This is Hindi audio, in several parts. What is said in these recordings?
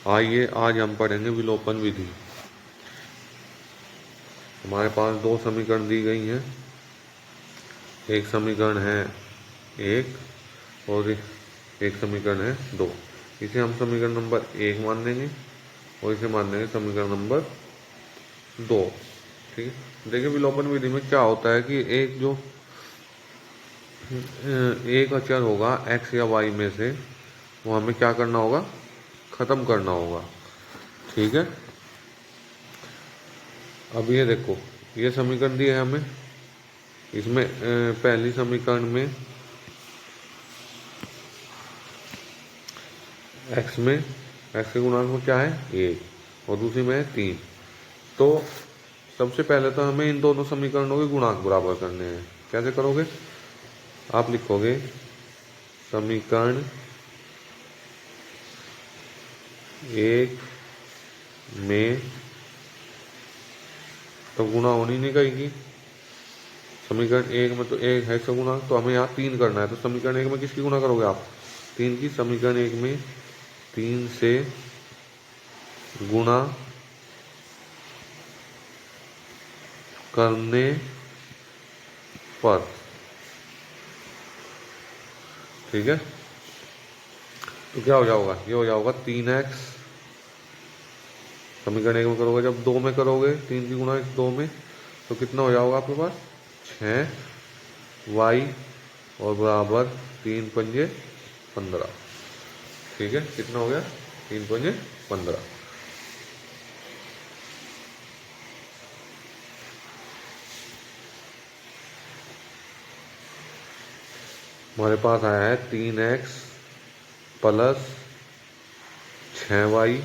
आइए आज हम पढ़ेंगे विलोपन विधि। हमारे पास दो समीकरण दी गई हैं। एक समीकरण है एक और एक समीकरण है दो। इसे हम समीकरण नंबर एक मान लेंगे और इसे मान लेंगे समीकरण नंबर दो। ठीक है, देखिए विलोपन विधि में क्या होता है कि एक अचर होगा x या y में से, वो हमें क्या करना होगा, ख़त्म करना होगा। ठीक है, अब ये देखो, ये समीकरण दिया है हमें। इसमें पहली समीकरण में x के गुणांक में क्या है, एक, और दूसरी में है तीन। तो सबसे पहले तो हमें इन दोनों समीकरणों के गुणांक बराबर करने हैं। कैसे करोगे, आप लिखोगे समीकरण एक में, तो गुणा होनी नहीं कहेगी। समीकरण एक में तो एक है इसका गुणांक, तो हमें यहाँ तीन करना है। तो समीकरण एक में किसकी गुणा करोगे आप, तीन की। समीकरण एक में तीन से गुणा करने पर, ठीक है, तो क्या हो जाएगा, ये हो जाएगा 3x। समीकरण एक में करोगे, जब दो में करोगे तीन की गुणा दो में, तो कितना हो जाएगा आपके पास, 6y और बराबर 3 पंजे 15। ठीक है, कितना हो गया, 3 पंजे 15। हमारे पास आया है 3x प्लस 6y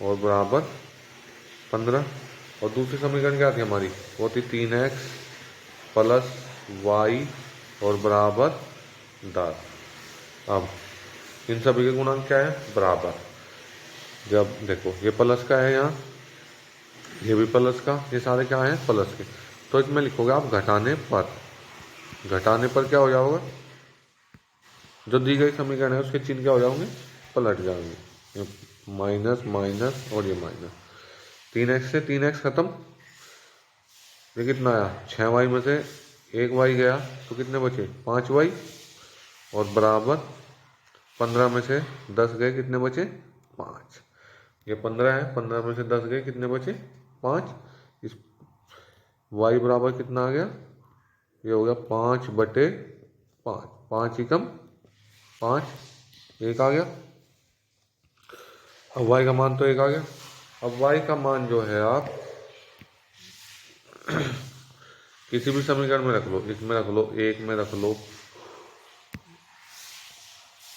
और बराबर 15। और दूसरी समीकरण क्या थी हमारी, वो थी 3x प्लस y और बराबर 10। अब इन सभी के गुणांक क्या है, बराबर। जब देखो ये प्लस का है यहाँ, ये भी प्लस का, ये सारे क्या हैं, प्लस के। तो इसमें लिखोगे आप घटाने पर। घटाने पर क्या हो जाएगा, जो दी गई समीकरण है उसके चिन्ह क्या हो जाएंगे, पलट जाएंगे। ये माइनस माइनस और ये माइनस। 3x से 3x खत्म, ये कितना आया, 6y में से एक y गया, तो कितने बचे, 5y और बराबर 15 में से 10 गए, कितने बचे, 5। ये 15 है, 15 में से 10 गए, कितने बचे, 5। इस y बराबर कितना आ गया, ये हो गया 5/5। 5 एकम 5, एक आ गया। अब y का मान तो एक आ गया। अब y का मान जो है आप किसी भी समीकरण में रख लो, इसमें रख लो, एक में रख लो,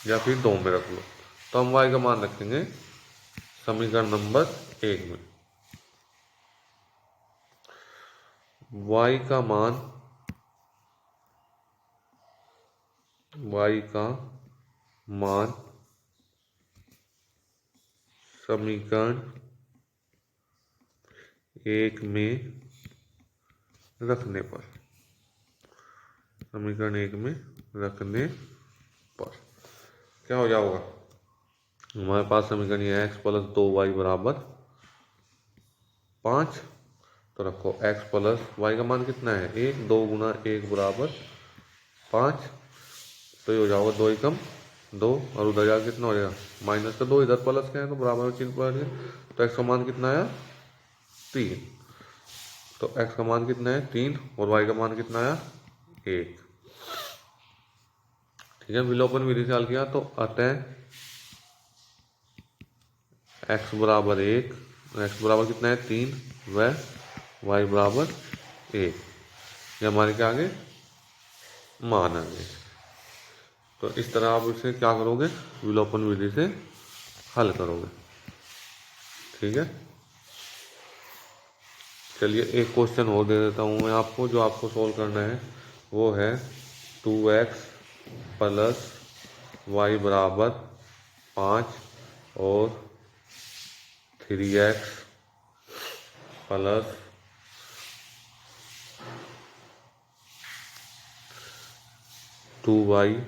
या फिर दो में रख लो। तो हम y का मान रखेंगे समीकरण नंबर एक में। y का मान, y का मान समीकरण एक में रखने पर, समीकरण एक में रखने पर क्या हो जाएगा, हमारे पास समीकरण ये x प्लस 2y बराबर 5। तो रखो x प्लस y का मान कितना है, एक, 2 गुना 1 बराबर 5। तो ये हो जाएगा 2 एकम 2, और उधर जाकर कितना हो जाएगा, माइनस का 2, इधर प्लस का है तो बराबर में चिन्ह पलट गया। तो x का मान कितना आया, 3। तो x का मान कितना है, 3, और y का मान कितना आया, 1। ठीक है, विलोपन विधि से हल किया तो अतः x बराबर 1, x बराबर कितना है, 3, व y बराबर 1। ये हमारे क्या आगे मान आ गए। तो इस तरह आप इसे क्या करोगे, विलोपन विधि से हल करोगे। ठीक है, चलिए एक क्वेश्चन और दे देता हूँ मैं आपको, जो आपको सोल्व करना है वो है 2x प्लस y बराबर 5 और 3x प्लस 2y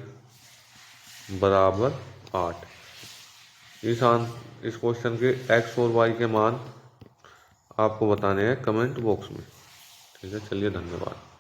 बराबर 8। इस क्वेश्चन के x और y के मान आपको बताने हैं कमेंट बॉक्स में। ठीक है, चलिए धन्यवाद।